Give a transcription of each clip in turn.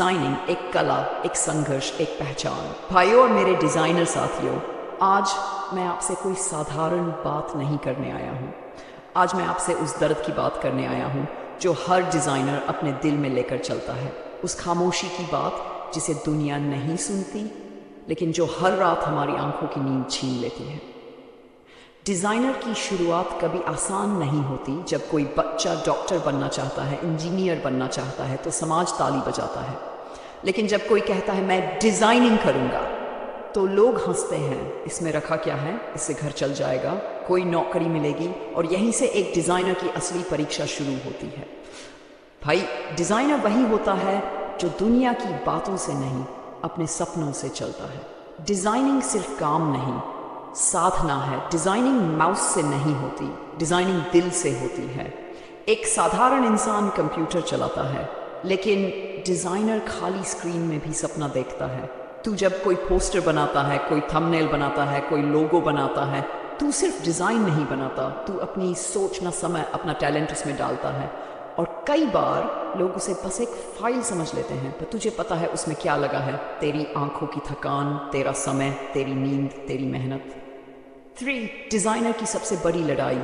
Designing एक कला, एक संघर्ष, एक पहचान। भाइयों और मेरे डिजाइनर साथियों, आज मैं आपसे कोई साधारण बात नहीं करने आया हूँ। आज मैं आपसे उस दर्द की बात करने आया हूँ जो हर डिजाइनर अपने दिल में लेकर चलता है। उस खामोशी की बात जिसे दुनिया नहीं सुनती, लेकिन जो हर रात हमारी आंखों की नींद छीन लेती है। डिज़ाइनर की शुरुआत कभी आसान नहीं होती। जब कोई बच्चा डॉक्टर बनना चाहता है, इंजीनियर बनना चाहता है, तो समाज ताली बजाता है। लेकिन जब कोई कहता है मैं डिज़ाइनिंग करूँगा, तो लोग हंसते हैं। इसमें रखा क्या है, इससे घर चल जाएगा, कोई नौकरी मिलेगी, और यहीं से एक डिज़ाइनर की असली परीक्षा शुरू होती है। भाई, डिज़ाइनर वही होता है जो दुनिया की बातों से नहीं, अपने सपनों से चलता है। डिज़ाइनिंग सिर्फ काम नहीं, साधना है। डिज़ाइनिंग माउस से नहीं होती, डिज़ाइनिंग दिल से होती है। एक साधारण इंसान कंप्यूटर चलाता है, लेकिन डिज़ाइनर खाली स्क्रीन में भी सपना देखता है। तू जब कोई पोस्टर बनाता है, कोई थंबनेल बनाता है, कोई लोगो बनाता है, तू सिर्फ डिज़ाइन नहीं बनाता, तू अपनी सोचना, समय, अपना टैलेंट उसमें डालता है। और कई बार लोग उसे बस एक फाइल समझ लेते हैं, पर तुझे पता है उसमें क्या लगा है। तेरी आंखों की थकान, तेरा समय, तेरी नींद, तेरी मेहनत। 3. डिज़ाइनर की सबसे बड़ी लड़ाई,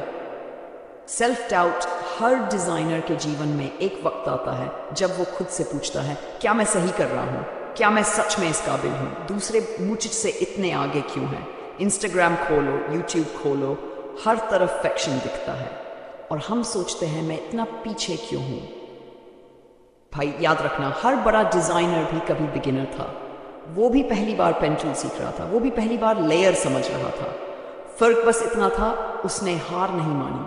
सेल्फ डाउट। हर डिज़ाइनर के जीवन में एक वक्त आता है जब वो खुद से पूछता है, क्या मैं सही कर रहा हूँ? क्या मैं सच में इस काबिल हूँ? दूसरे मुझसे इतने आगे क्यों हैं? इंस्टाग्राम खोलो, यूट्यूब खोलो, हर तरफ फैक्शन दिखता है, और हम सोचते हैं मैं इतना पीछे क्यों हूँ। भाई याद रखना, हर बड़ा डिज़ाइनर भी कभी बिगिनर था। वो भी पहली बार पेन टूल सीख रहा था, वो भी पहली बार लेयर समझ रहा था। फर्क बस इतना था, उसने हार नहीं मानी।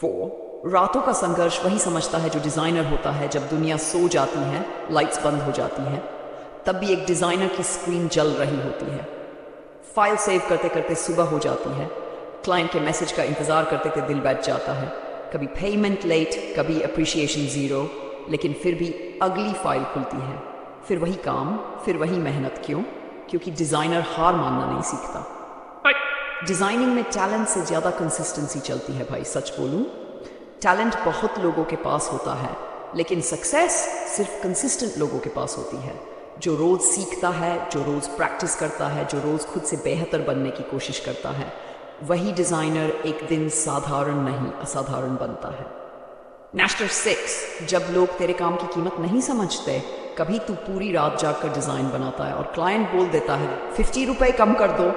4. रातों का संघर्ष वही समझता है जो डिज़ाइनर होता है। जब दुनिया सो जाती है, लाइट्स बंद हो जाती हैं, तब भी एक डिज़ाइनर की स्क्रीन जल रही होती है। फाइल सेव करते करते सुबह हो जाती है, क्लाइंट के मैसेज का इंतज़ार करते करते दिल बैठ जाता है। कभी पेमेंट लेट, कभी अप्रिशिएशन ज़ीरो, लेकिन फिर भी अगली फाइल खुलती है। फिर वही काम, फिर वही मेहनत। क्यों? क्योंकि डिज़ाइनर हार मानना नहीं सीखता। डिज़ाइनिंग में टैलेंट से ज़्यादा कंसिस्टेंसी चलती है। भाई सच बोलूं, टैलेंट बहुत लोगों के पास होता है, लेकिन सक्सेस सिर्फ कंसिस्टेंट लोगों के पास होती है। जो रोज़ सीखता है, जो रोज़ प्रैक्टिस करता है, जो रोज़ खुद से बेहतर बनने की कोशिश करता है, वही डिज़ाइनर एक दिन साधारण नहीं, असाधारण बनता है। नंबर 6. जब लोग तेरे काम की कीमत नहीं समझते, कभी तू पूरी रात जाकर डिज़ाइन बनाता है और क्लाइंट बोल देता है 50 रुपये कम कर दो।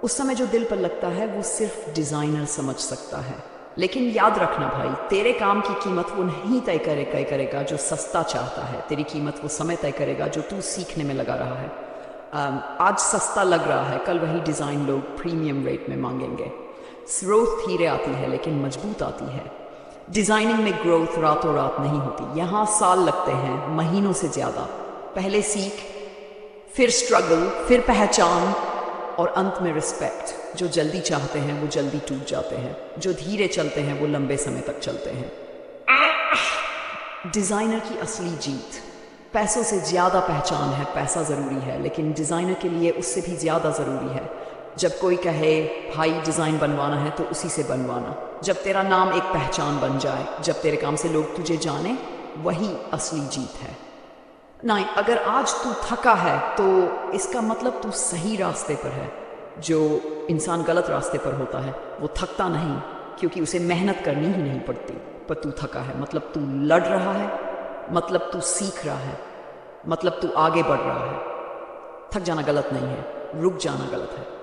उस समय जो दिल पर लगता है वो सिर्फ डिज़ाइनर समझ सकता है। लेकिन याद रखना भाई, तेरे काम की कीमत वो नहीं तय करेगा जो सस्ता चाहता है। तेरी कीमत वो समय तय करेगा जो तू सीखने में लगा रहा है। आज सस्ता लग रहा है, कल वही डिज़ाइन लोग प्रीमियम रेट में मांगेंगे। ग्रोथ धीरे आती है, लेकिन मजबूत आती है। डिज़ाइनिंग में ग्रोथ रातों रात नहीं होती। यहाँ साल लगते हैं, महीनों से ज़्यादा। पहले सीख, फिर स्ट्रगल, फिर पहचान, और अंत में रिस्पेक्ट। जो जल्दी चाहते हैं वो जल्दी टूट जाते हैं, जो धीरे चलते हैं वो लंबे समय तक चलते हैं। डिज़ाइनर की असली जीत, पैसों से ज़्यादा पहचान है। पैसा ज़रूरी है, लेकिन डिज़ाइनर के लिए उससे भी ज़्यादा ज़रूरी है। जब कोई कहे भाई डिज़ाइन बनवाना है, तो उसी से बनवाना। जब तेरा नाम एक पहचान बन जाए, जब तेरे काम से लोग तुझे जाने, वही असली जीत है। नहीं, अगर आज तू थका है तो इसका मतलब तू सही रास्ते पर है। जो इंसान गलत रास्ते पर होता है वो थकता नहीं, क्योंकि उसे मेहनत करनी ही नहीं पड़ती। पर तू थका है, मतलब तू लड़ रहा है, मतलब तू सीख रहा है, मतलब तू आगे बढ़ रहा है। थक जाना गलत नहीं है, रुक जाना गलत है।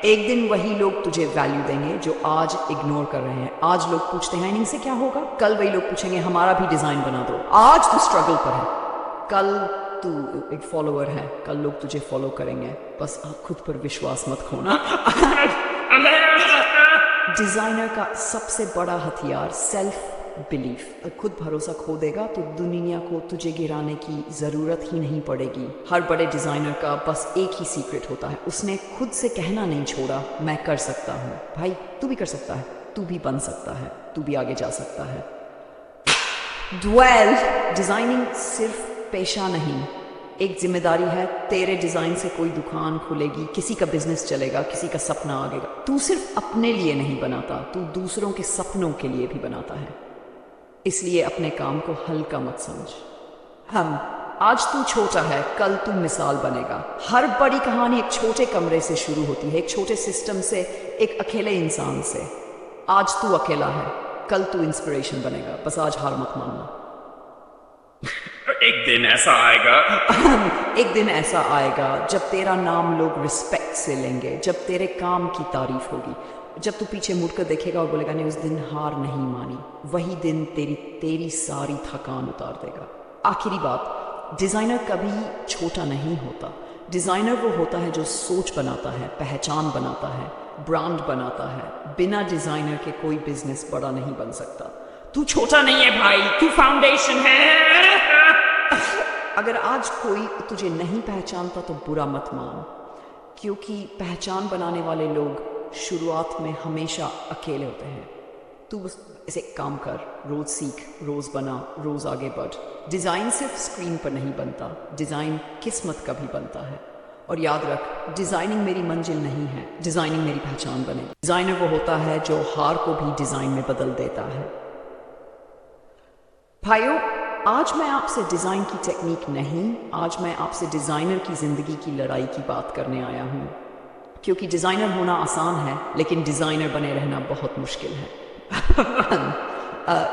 एक दिन वही लोग तुझे वैल्यू देंगे जो आज इग्नोर कर रहे हैं। आज लोग पूछते हैं इनसे क्या होगा, कल वही लोग पूछेंगे हमारा भी डिज़ाइन बना दो। आज तू स्ट्रगल पर है, कल तू एक फॉलोअर है, कल लोग तुझे फॉलो करेंगे। बस खुद पर विश्वास मत खोना। डिज़ाइनर का सबसे बड़ा हथियार सेल्फ बिलीफ। खुद भरोसा खो देगा तो दुनिया को तुझे गिराने की ज़रूरत ही नहीं पड़ेगी। हर बड़े डिज़ाइनर का बस एक ही सीक्रेट होता है, उसने खुद से कहना नहीं छोड़ा, मैं कर सकता हूँ। भाई तू भी कर सकता है, तू भी बन सकता है, तू भी आगे जा सकता है। ड्वेल, डिज़ाइनिंग सिर्फ पेशा नहीं, एक जिम्मेदारी है। तेरे डिज़ाइन से कोई दुकान खुलेगी, किसी का बिजनेस चलेगा, किसी का सपना आगेगा। तू सिर्फ अपने लिए नहीं बनाता, तू दूसरों के सपनों के लिए भी बनाता है। इसलिए अपने काम को हल्का मत समझ। हम आज तू छोटा है, कल तू मिसाल बनेगा। हर बड़ी कहानी एक छोटे कमरे से शुरू होती है, एक छोटे सिस्टम से, एक अकेले इंसान से। आज तू अकेला है, कल तू इंस्पिरेशन बनेगा। बस आज हार मत मानना। एक दिन ऐसा आएगा एक दिन ऐसा आएगा जब तेरा नाम लोग रिस्पेक्ट से लेंगे, जब तेरे काम की तारीफ होगी, जब तू पीछे मुड़कर देखेगा और बोलेगा नहीं, उस दिन हार नहीं मानी। वही दिन तेरी सारी थकान उतार देगा। आखिरी बात, डिजाइनर कभी छोटा नहीं होता। डिजाइनर वो होता है जो सोच बनाता है, पहचान बनाता है, ब्रांड बनाता है। बिना डिजाइनर के कोई बिजनेस बड़ा नहीं बन सकता। तू छोटा नहीं है भाई, तू फाउंडेशन है। अगर आज कोई तुझे नहीं पहचानता तो बुरा मत मान, क्योंकि पहचान बनाने वाले लोग शुरुआत में हमेशा अकेले होते हैं। तू बस ऐसे काम कर, रोज सीख, रोज बना, रोज आगे बढ़। डिज़ाइन सिर्फ स्क्रीन पर नहीं बनता, डिज़ाइन किस्मत का भी बनता है। और याद रख, डिज़ाइनिंग मेरी मंजिल नहीं है, डिज़ाइनिंग मेरी पहचान बनेगी। डिज़ाइनर वो होता है जो हार को भी डिज़ाइन में बदल देता है। भाइयों, आज मैं आपसे डिज़ाइन की टेक्निक नहीं, आज मैं आपसे डिज़ाइनर की ज़िंदगी की लड़ाई की बात करने आया हूँ। क्योंकि डिज़ाइनर होना आसान है, लेकिन डिज़ाइनर बने रहना बहुत मुश्किल है।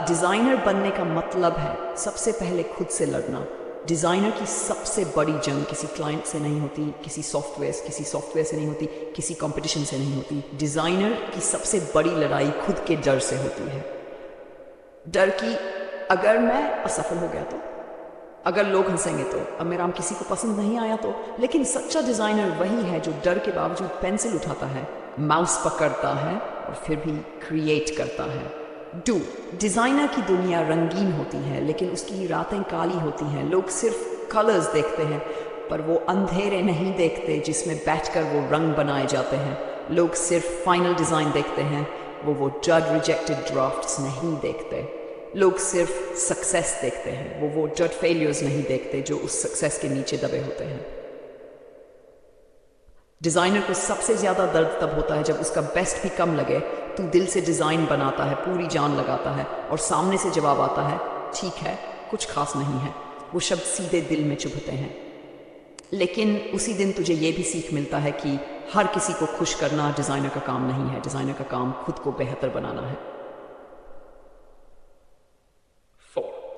डिज़ाइनर बनने का मतलब है सबसे पहले खुद से लड़ना। डिज़ाइनर की सबसे बड़ी जंग किसी क्लाइंट से नहीं होती, किसी सॉफ्टवेयर से नहीं होती, किसी कंपटीशन से नहीं होती। डिज़ाइनर की सबसे बड़ी लड़ाई खुद के डर से होती है। डर की, अगर मैं असफल हो गया तो, अगर लोग हंसेंगे तो, अब मेरा काम किसी को पसंद नहीं आया तो। लेकिन सच्चा डिज़ाइनर वही है जो डर के बावजूद पेंसिल उठाता है, माउस पकड़ता है और फिर भी क्रिएट करता है। डिज़ाइनर की दुनिया रंगीन होती है, लेकिन उसकी रातें काली होती हैं। लोग सिर्फ कलर्स देखते हैं, पर वो अंधेरे नहीं देखते जिसमें बैठकर वो रंग बनाए जाते हैं। लोग सिर्फ फाइनल डिज़ाइन देखते हैं, वो जज रिजेक्टेड ड्राफ्ट्स नहीं देखते। लोग सिर्फ सक्सेस देखते हैं, वो जज फेलियर्स नहीं देखते जो उस सक्सेस के नीचे दबे होते हैं। डिज़ाइनर को सबसे ज़्यादा दर्द तब होता है जब उसका बेस्ट भी कम लगे। तू दिल से डिज़ाइन बनाता है, पूरी जान लगाता है, और सामने से जवाब आता है ठीक है, कुछ खास नहीं है। वो शब्द सीधे दिल में चुभते हैं। लेकिन उसी दिन तुझे ये भी सीख मिलता है कि हर किसी को खुश करना डिज़ाइनर का काम नहीं है। डिज़ाइनर का काम खुद को बेहतर बनाना है।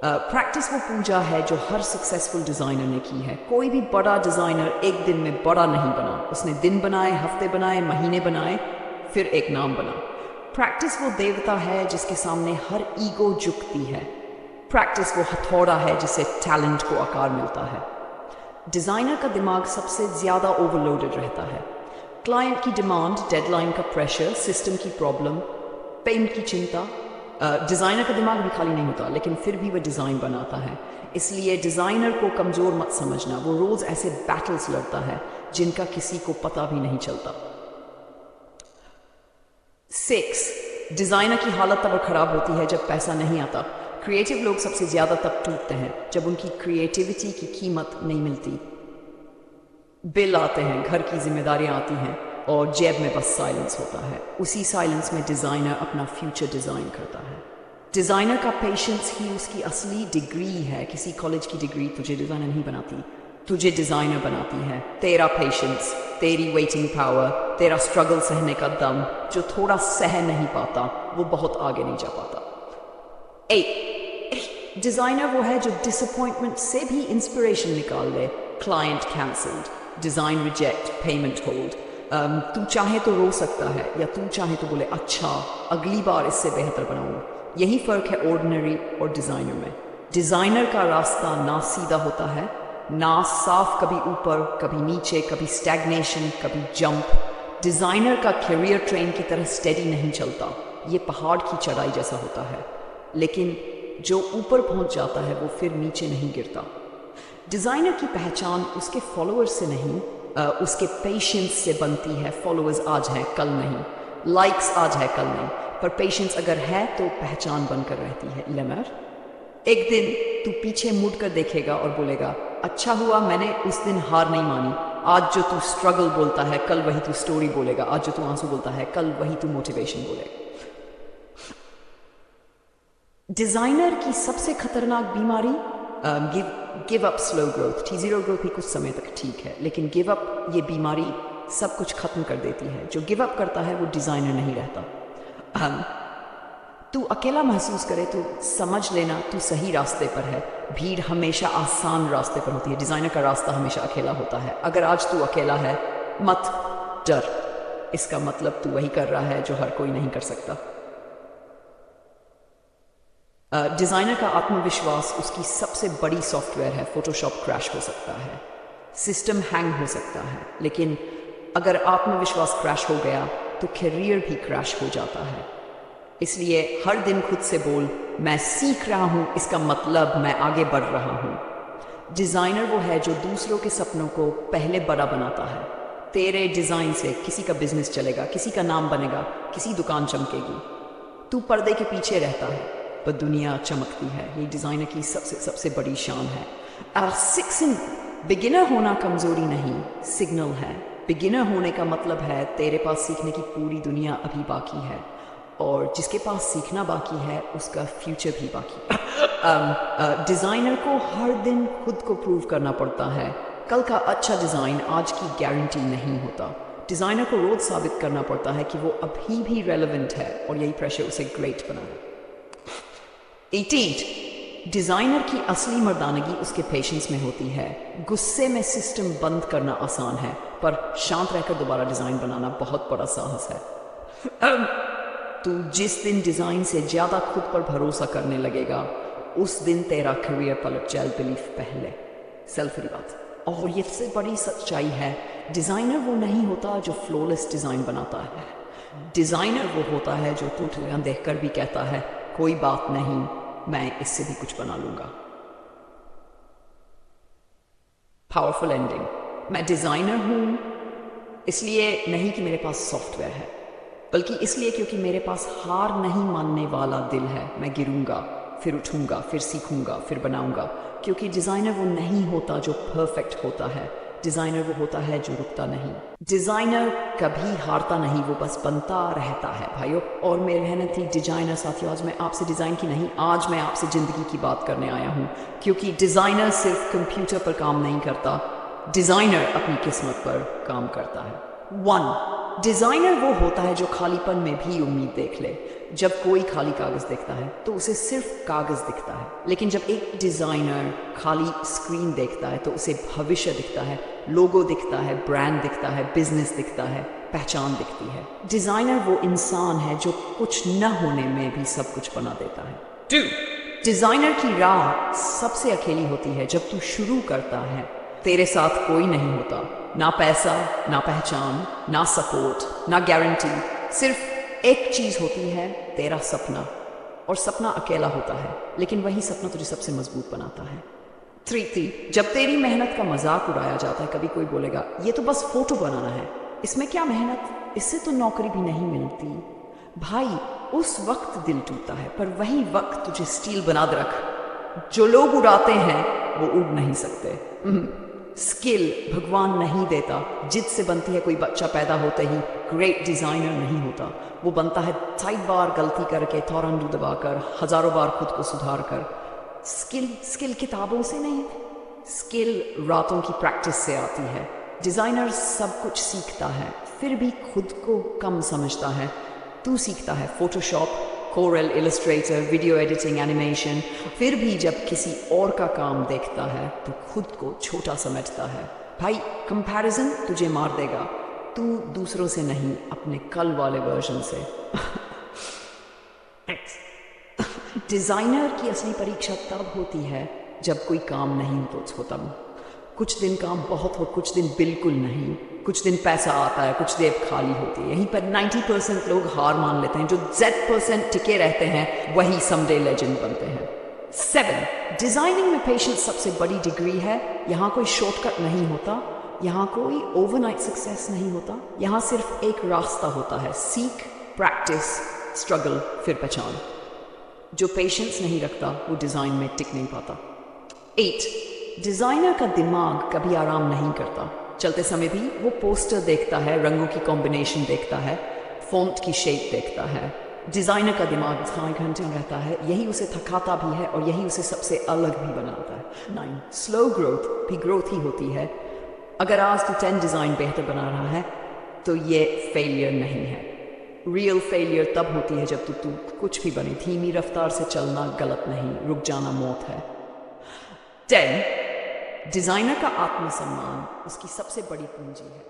प्रैक्टिस वो पूजा है जो हर सक्सेसफुल डिज़ाइनर ने की है। कोई भी बड़ा डिज़ाइनर एक दिन में बड़ा नहीं बना। उसने दिन बनाए, हफ्ते बनाए, महीने बनाए, फिर एक नाम बना। प्रैक्टिस वो देवता है जिसके सामने हर ईगो झुकती है। प्रैक्टिस वो हथौड़ा है जिससे टैलेंट को आकार मिलता है। डिज़ाइनर का दिमाग सबसे ज़्यादा ओवरलोडेड रहता है। क्लाइंट की डिमांड, डेडलाइन का प्रेशर, सिस्टम की प्रॉब्लम, पेमेंट की चिंता। डिज़ाइनर का दिमाग भी खाली नहीं होता, लेकिन फिर भी वह डिज़ाइन बनाता है। इसलिए डिज़ाइनर को कमज़ोर मत समझना। वो रोज़ ऐसे बैटल्स लड़ता है जिनका किसी को पता भी नहीं चलता। 6. डिज़ाइनर की हालत तब ख़राब होती है जब पैसा नहीं आता। क्रिएटिव लोग सबसे ज़्यादा तब टूटते हैं जब उनकी क्रिएटिविटी की कीमत नहीं मिलती। बिल आते हैं, घर की जिम्मेदारियां आती हैं, और जेब में बस साइलेंस होता है। उसी साइलेंस में डिज़ाइनर अपना फ्यूचर डिज़ाइन करता है। डिज़ाइनर का पेशेंस ही उसकी असली डिग्री है। किसी कॉलेज की डिग्री तुझे डिज़ाइनर नहीं बनाती, तुझे डिज़ाइनर बनाती है। तेरा पेशेंस, तेरी वेटिंग पावर, तेरा स्ट्रगल सहने का दम, जो थोड़ा सह नहीं पाता वो बहुत आगे नहीं जा पाता। 8. डिज़ाइनर वो है जो डिसअपॉइंटमेंट से भी इंस्पिरेशन निकाल ले। Client cancelled, design reject, payment hold. तू चाहे तो रो सकता है, या तू चाहे तो बोले अच्छा अगली बार इससे बेहतर बनाऊंगा। यही फ़र्क है ऑर्डिनरी और डिज़ाइनर में। डिज़ाइनर का रास्ता ना सीधा होता है, ना साफ, कभी ऊपर कभी नीचे, कभी स्टैग्नेशन कभी जंप। डिज़ाइनर का करियर ट्रेन की तरह स्टेडी नहीं चलता, ये पहाड़ की चढ़ाई जैसा होता है। लेकिन जो ऊपर पहुंच जाता है वो फिर नीचे नहीं गिरता। डिज़ाइनर की पहचान उसके फॉलोअर्स से नहीं, उसके पेशेंस से बनती है। फॉलोअर्स आज है कल नहीं, लाइक्स आज है कल नहीं, पर पेशेंस अगर है तो पहचान बनकर रहती है। लेमर, एक दिन तू पीछे मुड़ कर देखेगा और बोलेगा अच्छा हुआ मैंने उस दिन हार नहीं मानी। आज जो तू स्ट्रगल बोलता है कल वही तू स्टोरी बोलेगा। आज जो तू आंसू बोलता है कल वही तू मोटिवेशन बोलेगा। डिजाइनर की सबसे खतरनाक बीमारी give up, slow growth. T0 growth भी कुछ समय तक ठीक है, लेकिन गिव अप ये बीमारी सब कुछ खत्म कर देती है। जो गिव अप करता है वो डिजाइनर नहीं रहता। तू अकेला महसूस करे तो समझ लेना तू सही रास्ते पर है। भीड़ हमेशा आसान रास्ते पर होती है, डिजाइनर का रास्ता हमेशा अकेला होता है। अगर आज तू अकेला है मत डर, इसका मतलब तू वही कर रहा है जो हर कोई नहीं कर सकता। डिजाइनर का आत्मविश्वास उसकी सबसे बड़ी सॉफ्टवेयर है। फोटोशॉप क्रैश हो सकता है, सिस्टम हैंग हो सकता है, लेकिन अगर आत्मविश्वास क्रैश हो गया तो करियर भी क्रैश हो जाता है। इसलिए हर दिन खुद से बोल, मैं सीख रहा हूं, इसका मतलब मैं आगे बढ़ रहा हूं। डिजाइनर वो है जो दूसरों के सपनों को पहले बड़ा बनाता है। तेरे डिजाइन से किसी का बिजनेस चलेगा, किसी का नाम बनेगा, किसी दुकान चमकेगी। तू पर्दे के पीछे रहता है पर दुनिया चमकती है। ये डिजाइनर की सबसे बड़ी शान है। बिगिनर होना कमजोरी नहीं, सिग्नल है। बिगिनर होने का मतलब है तेरे पास सीखने की पूरी दुनिया अभी बाकी है, और जिसके पास सीखना बाकी है उसका फ्यूचर भी बाकी है। डिजाइनर को हर दिन खुद को प्रूव करना पड़ता है। कल का अच्छा डिजाइन आज की गारंटी नहीं होता। डिजाइनर को रोज साबित करना पड़ता है कि वो अभी भी रेलेवेंट है, और यही प्रेशर उसे ग्रेट बनाए। 18 डिजाइनर की असली मर्दानगी उसके पेशेंस में होती है। गुस्से में सिस्टम बंद करना आसान है, पर शांत रहकर दोबारा डिजाइन बनाना बहुत बड़ा साहस है। तू जिस दिन डिजाइन से ज्यादा खुद पर भरोसा करने लगेगा उस दिन तेरा करियर पलट जाए बिलीफ पहले। सेल्फ की बात, और ये सबसे बड़ी सच्चाई है, डिजाइनर वो नहीं होता जो फ्लॉलेस डिजाइन बनाता है। डिजाइनर वो होता है जो टूटलियां देखकर भी कहता है कोई बात नहीं, मैं इससे भी कुछ बना लूंगा। पावरफुल एंडिंग, मैं डिजाइनर हूं इसलिए नहीं कि मेरे पास सॉफ्टवेयर है, बल्कि इसलिए क्योंकि मेरे पास हार नहीं मानने वाला दिल है। मैं गिरूंगा, फिर उठूंगा, फिर सीखूंगा, फिर बनाऊंगा। क्योंकि डिजाइनर वो नहीं होता जो परफेक्ट होता है, डिजाइनर वो होता है जो रुकता नहीं। डिजाइनर कभी हारता नहीं, वो बस बनता रहता है। भाइयों और मेरे मेहनती डिजाइनर साथियों, आज मैं आपसे डिजाइन की नहीं, आज मैं आपसे जिंदगी की बात करने आया हूं। क्योंकि डिजाइनर सिर्फ कंप्यूटर पर काम नहीं करता, डिजाइनर अपनी किस्मत पर काम करता है। 1 डिजाइनर वो होता है जो खालीपन में भी उम्मीद देख ले। जब कोई खाली कागज देखता है तो उसे सिर्फ कागज दिखता है, लेकिन जब एक डिजाइनर खाली स्क्रीन देखता है तो उसे भविष्य दिखता है, लोगो दिखता है, ब्रांड दिखता है, बिजनेस दिखता है, पहचान दिखती है। डिजाइनर वो इंसान है जो कुछ न होने में भी सब कुछ बना देता है। 2 डिजाइनर की राह सबसे अकेली होती है। जब तू शुरू करता है तेरे साथ कोई नहीं होता, ना पैसा, ना पहचान, ना सपोर्ट, ना गारंटी। सिर्फ एक चीज होती है, तेरा सपना। और सपना अकेला होता है, लेकिन वही सपना तुझे सबसे मजबूत बनाता है। 3 जब तेरी मेहनत का मजाक उड़ाया जाता है, कभी कोई बोलेगा ये तो बस फोटो बनाना है, इसमें क्या मेहनत, इससे तो नौकरी भी नहीं मिलती। भाई उस वक्त दिल टूटता है, पर वही वक्त तुझे स्टील बना दे रख। जो लोग उड़ाते हैं वो उड़ नहीं सकते। स्किल भगवान नहीं देता, जिद से बनती है। कोई बच्चा पैदा होते ही ग्रेट डिजाइनर नहीं होता, वो बनता है 60 बार गलती करके, थौरंडू दबाकर, हजारों बार खुद को सुधार कर। स्किल किताबों से नहीं, स्किल रातों की प्रैक्टिस से आती है। डिजाइनर सब कुछ सीखता है फिर भी खुद को कम समझता है। तू सीखता है Photoshop, coral, Illustrator, video editing, animation, फिर भी जब किसी और का काम देखता है तो खुद को छोटा समझता है। भाई कंपैरिजन तुझे मार देगा, तू दूसरों से नहीं, अपने कल वाले वर्जन से। डिजाइनर की असली परीक्षा तब होती है जब कोई काम नहीं होता। कुछ दिन काम बहुत हो, कुछ दिन बिल्कुल नहीं। कुछ दिन पैसा आता है, कुछ देर खाली होती है। यहीं पर 90% लोग हार मान लेते हैं। जो Z% टिके रहते हैं वही समडे लेजेंड बनते हैं। 7 डिजाइनिंग में पेशेंस सबसे बड़ी डिग्री है। यहाँ कोई शॉर्टकट नहीं होता, यहाँ कोई ओवरनाइट सक्सेस नहीं होता। यहाँ सिर्फ एक रास्ता होता है, सीख, प्रैक्टिस, स्ट्रगल, फिर पहचान। जो पेशेंस नहीं रखता वो डिजाइन में टिक नहीं पाता। 8 डिजाइनर का दिमाग कभी आराम नहीं करता। चलते समय भी वो पोस्टर देखता है, रंगों की कॉम्बिनेशन देखता है, फॉन्ट की शेप देखता है, डिज़ाइनर का दिमाग 6 घंटे रहता है, यही उसे थकाता भी है और यही उसे सबसे अलग भी बनाता है। 9 स्लो ग्रोथ भी ग्रोथ ही होती है। अगर आज तू 10 डिज़ाइन बेहतर बना रहा है तो ये फेलियर नहीं है। रियल फेलियर तब होती है जब तू कुछ भी बने। धीमी रफ्तार से चलना गलत नहीं, रुक जाना मौत है। 10 डिज़ाइनर का आत्मसम्मान उसकी सबसे बड़ी पूंजी है।